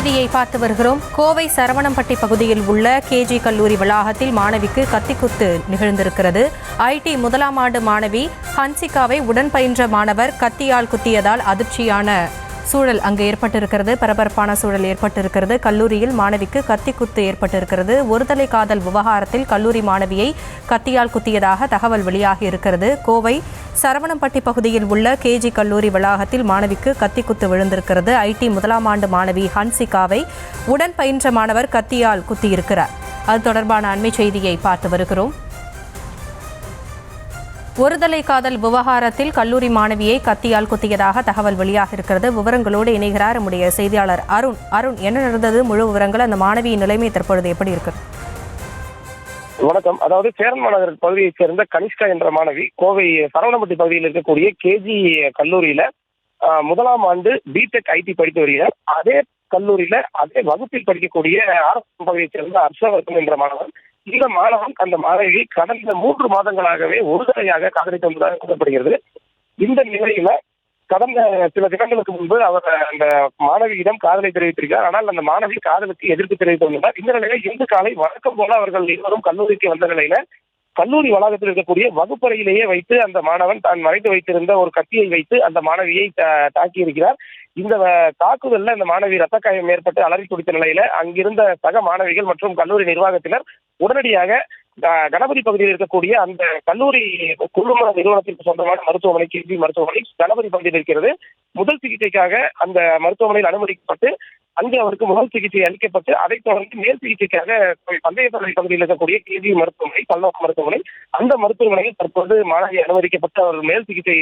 செய்தியை பார்த்து வருகிறோம். கோவை சரவணம்பட்டி பகுதியில் உள்ள கேஜி கல்லூரி வளாகத்தில் மாணவிக்கு கத்திக்குத்து நிகழ்ந்திருக்கிறது. ஐடி முதலாம் ஆண்டு மாணவி ஹன்சிகாவை உடன் பயின்ற மாணவர் கத்தியால் குத்தியதால் அதிர்ச்சியான சூழல் அங்கு ஏற்பட்டிருக்கிறது. பரபரப்பான சூழல் ஏற்பட்டிருக்கிறது. கல்லூரியில் மாணவிக்கு கத்திக்குத்து ஏற்பட்டிருக்கிறது. ஒருதலை காதல் விவகாரத்தில் கல்லூரி மாணவியை கத்தியால் குத்தியதாக தகவல் வெளியாகி இருக்கிறது. கோவை சரவணம்பட்டி பகுதியில் உள்ள கேஜி கல்லூரி வளாகத்தில் மாணவிக்கு கத்திக்குத்து விழுந்திருக்கிறது. ஐடி முதலாம் ஆண்டு மாணவி ஹன்சிகாவை உடன் பயின்ற மாணவர் கத்தியால் குத்தியிருக்கிறார். அது தொடர்பான அண்மை செய்தியை பார்த்து வருகிறோம். ஒருதலை காதல் விவகாரத்தில் கல்லூரி மாணவியை கத்தியால் குத்தியதாக தகவல் வெளியாக இருக்கிறது. விவரங்களோடு இணைகிறார் நம்முடைய செய்தியாளர் அருண். என்ன நடந்தது, முழு விவரங்கள், அந்த மாணவியின் நிலைமை தற்பொழுது எப்படி இருக்கு? வணக்கம். அதாவது சேரன் மாநகர் பகுதியைச் சேர்ந்த கனிஷ்கா என்ற மாணவி கோவை சரவணம்பட்டி பகுதியில் இருக்கக்கூடிய கேஜி கல்லூரியில முதலாம் ஆண்டு பிடெக் ஐடி படித்து வருகிறார். அதே கல்லூரியில அதே வகுப்பில் படிக்கக்கூடிய அரசு பகுதியைச் சேர்ந்த ஹர்ஷவர்தன் என்ற மாணவன், இந்த மாணவன் அந்த மாணவியை கடந்த 3 மாதங்களாகவே ஒருதலையாக காதலித்து வந்ததாக கூறப்படுகிறது. இந்த நிலையில கடந்த சில தினங்களுக்கு முன்பு அவர் அந்த மாணவியிடம் காதலை தெரிவித்திருக்கிறார். ஆனால் அந்த மாணவி காதலுக்கு எதிர்ப்பு தெரிவித்து வந்தார். இந்த நிலையில இன்று காலை வழக்கம் போல அவர்கள் இருவரும் கல்லூரிக்கு வந்த நிலையில கல்லூரி வளாகத்தில் இருக்கக்கூடிய வகுப்பறையிலேயே வைத்து அந்த மாணவன் தான் மறைத்து வைத்திருந்த ஒரு கத்தியை வைத்து அந்த மாணவியை தாக்கி இருக்கிறார். இந்த தாக்குதல்ல இந்த மாணவி ரத்த காயம் ஏற்பட்டு அலறி துடித்த நிலையில அங்கிருந்த சக மாணவிகள் மற்றும் கல்லூரி நிர்வாகத்தினர் உடனடியாக கணபதி பகுதியில் இருக்கக்கூடிய அந்த கல்லூரி குழும நிறுவனத்திற்கு சொந்தமான மருத்துவமனை, கேஜி மருத்துவமனை கணபதி பகுதியில் இருக்கிறது. முதல் சிகிச்சைக்காக அந்த மருத்துவமனையில் அனுமதிக்கப்பட்டு அங்கு அவருக்கு முதல் சிகிச்சை அளிக்கப்பட்டு அதைத் தொடர்ந்து மேல் சிகிச்சைக்காக பந்தயத்தலை பகுதியில் இருக்கக்கூடிய கேஜி மருத்துவமனை, பல்நோக்கு மருத்துவமனை, அந்த மருத்துவமனையில் தற்போது மாணவி அனுமதிக்கப்பட்டு அவர் மேல் சிகிச்சை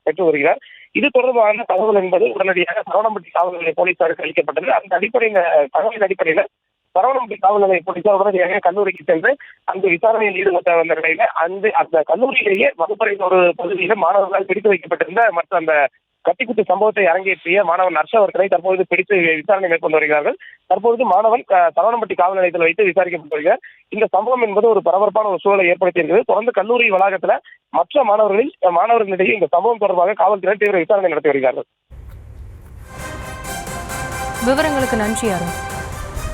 பெற்று வருகிறார். இது தொடர்பான தகவல் என்பது உடனடியாக சரவணம்பட்டி காவல் நிலைய போலீசாருக்கு அளிக்கப்பட்டது. அந்த அடிப்படையில் தகவலின் அடிப்படையில் சரவணம்பட்டி காவல் நிலைய போலீசார் உடனடியாக கல்லூரிக்கு சென்று அந்த விசாரணையில் ஈடுபட்ட வந்த நிலையில அந்த கல்லூரியிலேயே வகுப்பறையின் ஒரு பகுதியில் மாணவர்களால் பிடித்து வைக்கப்பட்டிருந்த மற்ற அந்த கத்திக்குத்து சம்பவத்தை அரங்கேற்றிய மாணவன் ஹர்ஷவர்தனை தற்போது பிடித்து விசாரணை மேற்கொண்டு வருகிறார்கள். தற்போது மாணவன் சரவணம்பட்டி காவல் நிலையத்தில் வைத்து விசாரிக்கப்பட்டு வருகிறார். இந்த சம்பவம் என்பது ஒரு பரபரப்பான ஒரு சூழலை ஏற்படுத்தியிருக்கிறது. தொடர்ந்து கல்லூரி வளாகத்தில் மற்ற மாணவர்களிடையே இந்த சம்பவம் தொடர்பாக காவல்துறை தீவிர விசாரணை நடத்தி வருகிறார்கள். விவரங்களுக்கு நன்றி அருண்.